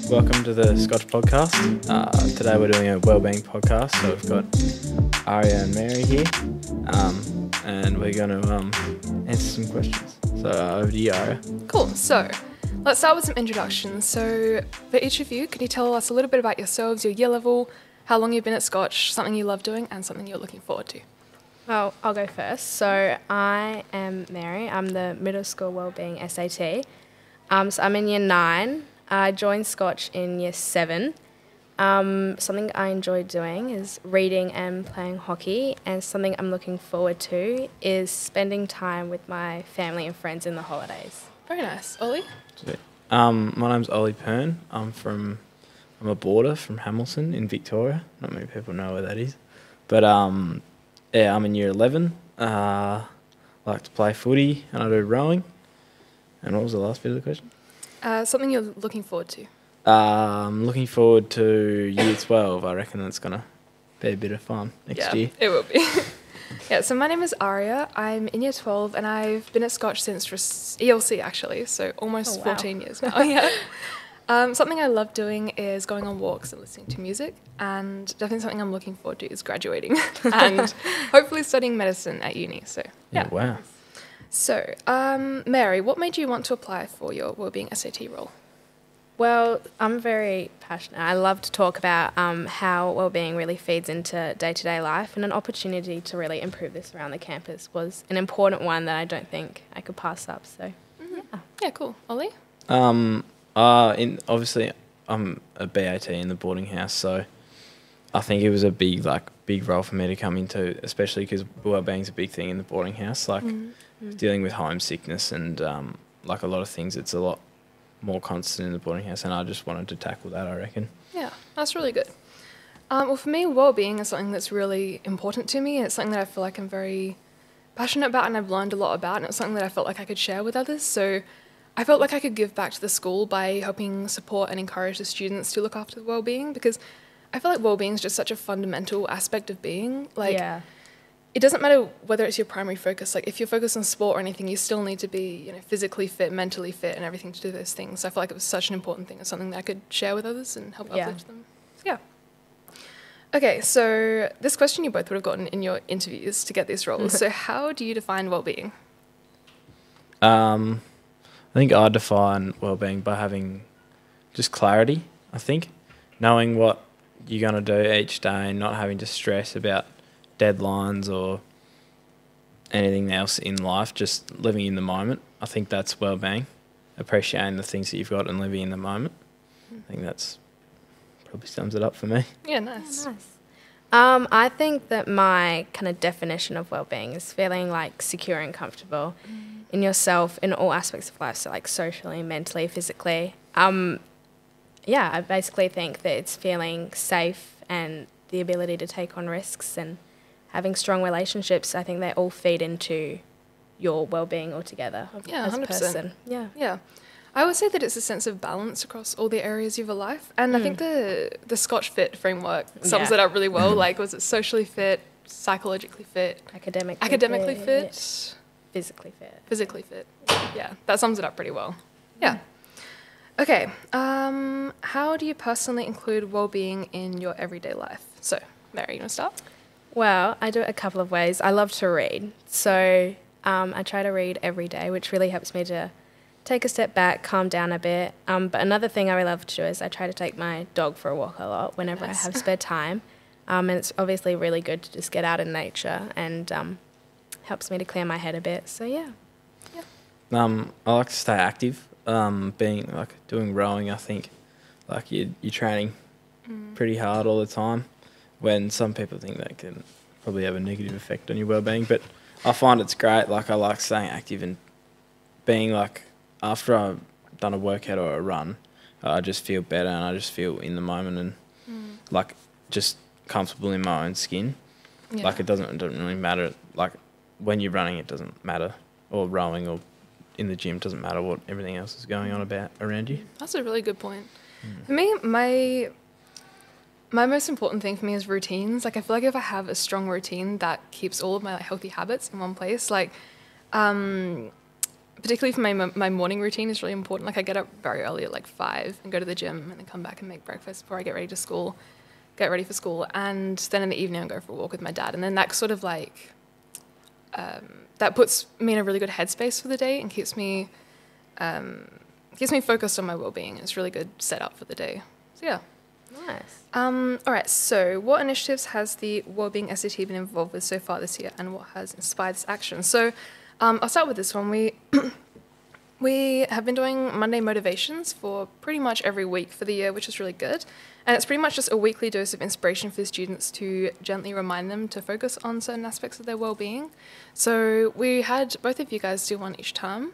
welcome to the Scotch podcast. Today we're doing a Wellbeing podcast, so we've got Aria and Mary here, and we're going to answer some questions. So over to you, Aria. Cool. So let's start with some introductions. So for each of you, can you tell us a little bit about yourselves, your year level, how long you've been at Scotch, something you love doing, and something you're looking forward to? Well, I'll go first. So I am Mary. I'm the middle school wellbeing SAT. So I'm in year 9. I joined Scotch in year 7. Something I enjoy doing is reading and playing hockey, and something I'm looking forward to is spending time with my family and friends in the holidays. Very nice. Ollie? My name's Ollie Pern. I'm a boarder from Hamilton in Victoria. Not many people know where that is. But yeah, I'm in year 11. Like to play footy and I do rowing. And what was the last bit of the question? Something you're looking forward to. I'm looking forward to year 12. I reckon that's going to be a bit of fun next year. It will be. Yeah, so my name is Aria. I'm in year 12 and I've been at Scotch since ELC actually, so almost 14 years now. Yeah. Something I love doing is going on walks and listening to music, and definitely something I'm looking forward to is graduating and hopefully studying medicine at uni. So yeah. Wow. So Mary, what made you want to apply for your Wellbeing SAT role? Well, I'm very passionate. I love to talk about how wellbeing really feeds into day-to-day life, and an opportunity to really improve this around the campus was an important one that I don't think I could pass up. So Yeah, cool. Ollie? Obviously, I'm a BAT in the boarding house, so I think it was a big role for me to come into, especially because wellbeing's a big thing in the boarding house, dealing with homesickness and like a lot of things. It's a lot more constant in the boarding house, and I just wanted to tackle that, I reckon. Yeah, that's really good. Well, for me, wellbeing is something that's really important to me, and it's something that I feel like I'm very passionate about and I've learned a lot about, and it's something that I felt like I could share with others. So I felt like I could give back to the school by helping support and encourage the students to look after wellbeing, because I feel like wellbeing is just such a fundamental aspect of being. It doesn't matter whether it's your primary focus. Like, if you're focused on sport or anything, you still need to be, physically fit, mentally fit, and everything to do those things. So I feel like it was such an important thing. It's something that I could share with others and help uplift them. Yeah. Okay, so this question you both would have gotten in your interviews to get these roles. So how do you define wellbeing? I think I define wellbeing by having just clarity, I think. Knowing what you're going to do each day and not having to stress about deadlines or anything else in life, just living in the moment. I think that's wellbeing, appreciating the things that you've got and living in the moment. I think that's probably sums it up for me. Yeah, nice. I think that my kind of definition of wellbeing is feeling like secure and comfortable in yourself in all aspects of life, so like socially, mentally, physically. I basically think that it's feeling safe and the ability to take on risks and having strong relationships. I think they all feed into your well-being altogether as a 100%. person. Yeah. I would say that it's a sense of balance across all the areas of your life. And I think the Scotch Fit framework sums it up really well. Like, was it socially fit, psychologically fit, academically fit, physically fit. Yeah, that sums it up pretty well. Yeah. Okay. How do you personally include well-being in your everyday life? So, Mary, you want to start? Well, I do it a couple of ways. I love to read. So I try to read every day, which really helps me to take a step back, calm down a bit. But another thing I really love to do is I try to take my dog for a walk a lot whenever I have spare time. And it's obviously really good to just get out in nature, and helps me to clear my head a bit. So, yeah. I like to stay active. Doing rowing, I think, like you're training pretty hard all the time, when some people think that can probably have a negative effect on your well-being. But I find it's great. Like, I like staying active and being like, after I've done a workout or a run, I just feel better and I just feel in the moment and like just comfortable in my own skin. Yeah. Like, it doesn't really matter. Like, when you're running, it doesn't matter, or rowing or in the gym, doesn't matter what everything else is going on around you. That's a really good point. For me, my most important thing for me is routines. Like, I feel like if I have a strong routine that keeps all of my healthy habits in one place, like particularly for my morning routine is really important. Like I get up very early at like 5 and go to the gym and then come back and make breakfast before I get ready for school. And then in the evening I go for a walk with my dad. And then that sort of like, that puts me in a really good headspace for the day and keeps me focused on my well-being. It's a really good setup for the day. So yeah. Nice. All right, so what initiatives has the Wellbeing SAT been involved with so far this year, and what has inspired this action? So I'll start with this one. We have been doing Monday motivations for pretty much every week for the year, which is really good. And it's pretty much just a weekly dose of inspiration for the students to gently remind them to focus on certain aspects of their well-being. So we had both of you guys do one each term.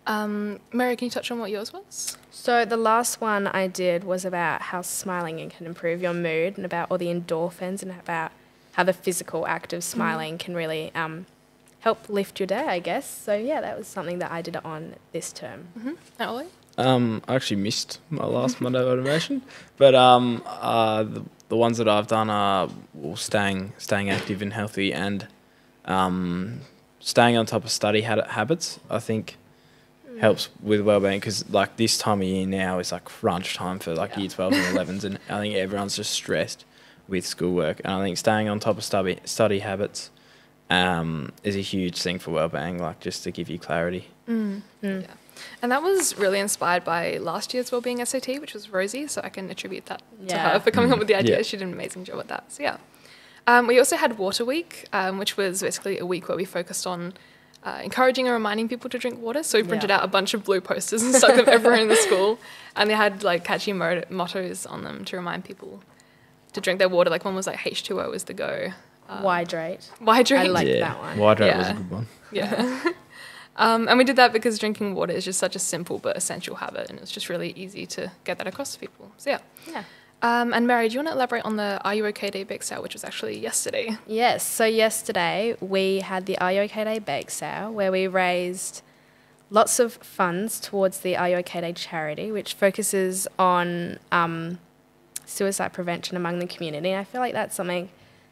Mary, can you touch on what yours was? So the last one I did was about how smiling can improve your mood and about all the endorphins and about how the physical act of smiling can really help lift your day, I guess. So yeah, that was something that I did on this term. And Ollie? I actually missed my last Monday motivation, but the ones that I've done are staying active and healthy and staying on top of study habits. I think helps with wellbeing because like this time of year now is like crunch time for like year 12s and 11s, and I think everyone's just stressed with schoolwork. And I think staying on top of study habits is a huge thing for wellbeing, like just to give you clarity. Yeah. And that was really inspired by last year's Wellbeing SAT, which was Rosie, so I can attribute that to her for coming up with the idea. Yeah. She did an amazing job at that. So yeah. We also had Water Week, which was basically a week where we focused on encouraging and reminding people to drink water. So we printed out a bunch of blue posters and stuck them everywhere in the school, and they had like catchy mottos on them to remind people to drink their water. Like one was like H2O is the go. Hydrate. Hydrate. I liked that one. Hydrate was a good one. Yeah. And we did that because drinking water is just such a simple but essential habit, and it's just really easy to get that across to people. So yeah. And Mary, do you want to elaborate on the Are You OK Day bake sale, which was actually yesterday? Yes, so yesterday we had the Are You OK Day bake sale where we raised lots of funds towards the Are You OK Day charity, which focuses on suicide prevention among the community. And I feel like that's something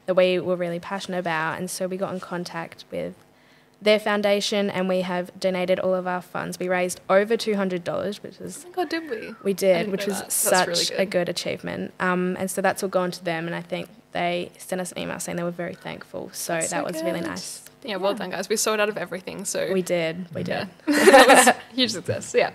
that we were really passionate about, and so we got in contact with their foundation and we have donated all of our funds. We raised over $200, which is... Oh my God, did we? We did, which was such really a good achievement. And so that's all gone to them, and I think they sent us an email saying they were very thankful. So that was really nice. Yeah, well done, guys. We sold out of everything, so... We did. That was a huge success, yeah.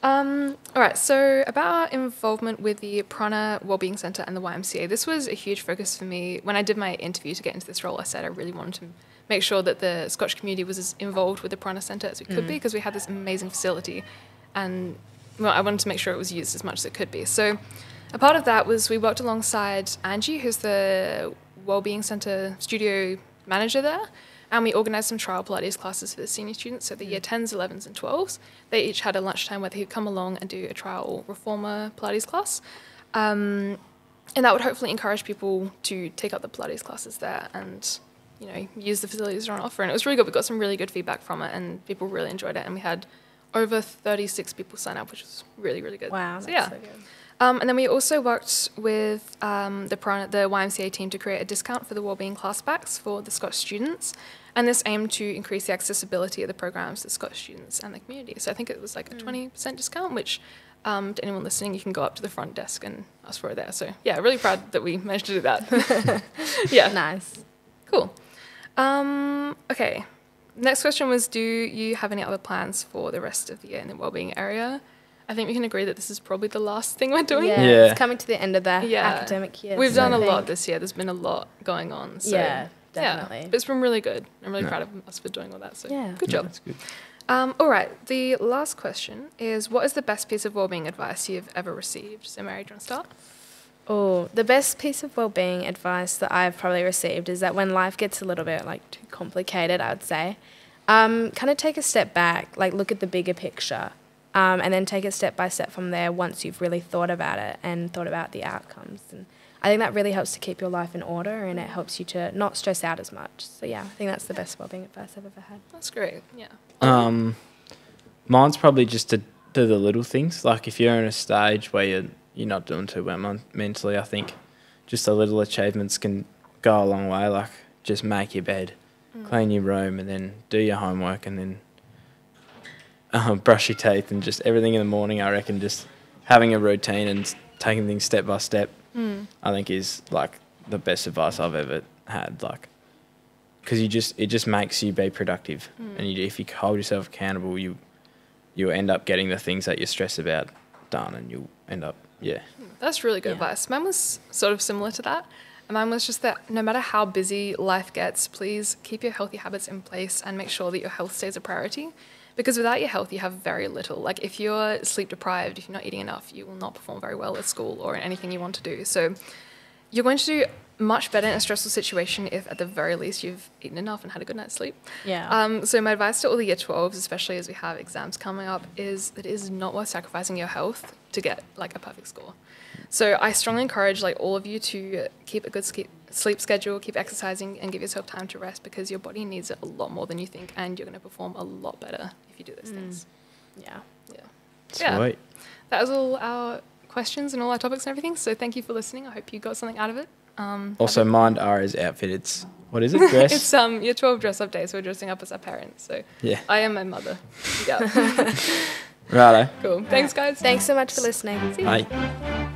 All right, so about our involvement with the Prana Wellbeing Centre and the YMCA, this was a huge focus for me. When I did my interview to get into this role, I said I really wanted to make sure that the Scotch community was as involved with the Prana Centre as we could be, because we had this amazing facility, and well, I wanted to make sure it was used as much as it could be. So a part of that was we worked alongside Angie, who's the Wellbeing Centre studio manager there, and we organised some trial Pilates classes for the senior students, so the year 10s, 11s and 12s. They each had a lunchtime where they could come along and do a trial reformer Pilates class. And that would hopefully encourage people to take up the Pilates classes there and, you know, use the facilities that are on offer. And it was really good. We got some really good feedback from it, and people really enjoyed it. And we had over 36 people sign up, which was really, really good. Wow, so, that's so good. And then we also worked with the YMCA team to create a discount for the wellbeing class backs for the Scotch students. And this aimed to increase the accessibility of the programs to Scotch students and the community. So I think it was like a 20% discount, which to anyone listening, you can go up to the front desk and ask for it there. So yeah, really proud that we managed to do that. Yeah. Nice. Cool. Okay. Next question was, do you have any other plans for the rest of the year in the wellbeing area? I think we can agree that this is probably the last thing we're doing. Yeah, Yeah. it's coming to the end of the academic year. We've so done I a think- lot this year. There's been a lot going on. So Yeah, definitely. but it's been really good. I'm really proud of us for doing all that. So Yeah. good job. That's good. All right. The last question is, what is the best piece of wellbeing advice you've ever received? So Mary, do you want to start? Oh, the best piece of wellbeing advice that I've probably received is that when life gets a little bit like too complicated, I would say, kind of take a step back, like look at the bigger picture, and then take it step by step from there once you've really thought about it and thought about the outcomes. And I think that really helps to keep your life in order, and it helps you to not stress out as much. So yeah, I think that's the best wellbeing advice I've ever had. That's great. Yeah. Mine's probably just to do the little things. Like if you're in a stage where you're not doing too well mentally, I think just the little achievements can go a long way. Like just make your bed, clean your room, and then do your homework, and then brush your teeth and just everything in the morning. I reckon just having a routine and taking things step by step, I think is like the best advice I've ever had. Like, because it just makes you be productive, and if you hold yourself accountable, you end up getting the things that you're stressed about done, and you'll end up That's really good advice. Mine was sort of similar to that. And mine was just that no matter how busy life gets, please keep your healthy habits in place and make sure that your health stays a priority. Because without your health, you have very little. Like if you're sleep deprived, if you're not eating enough, you will not perform very well at school or in anything you want to do. So you're going to do much better in a stressful situation if at the very least you've eaten enough and had a good night's sleep. Yeah. So my advice to all the year 12s, especially as we have exams coming up, is that it is not worth sacrificing your health to get like a perfect score. So I strongly encourage like all of you to keep a good sleep schedule, keep exercising, and give yourself time to rest, because your body needs it a lot more than you think, and you're going to perform a lot better if you do those things. Yeah. Sweet. Yeah. That was all our questions and all our topics and everything. So thank you for listening. I hope you got something out of it. Also, mind Aria's outfit. It's, what is it? Dress? It's year 12 dress up day, so we're dressing up as our parents. So Yeah. I am my mother. Yeah. Righto. Cool. Thanks, guys. Thanks so much for listening. See you. Bye.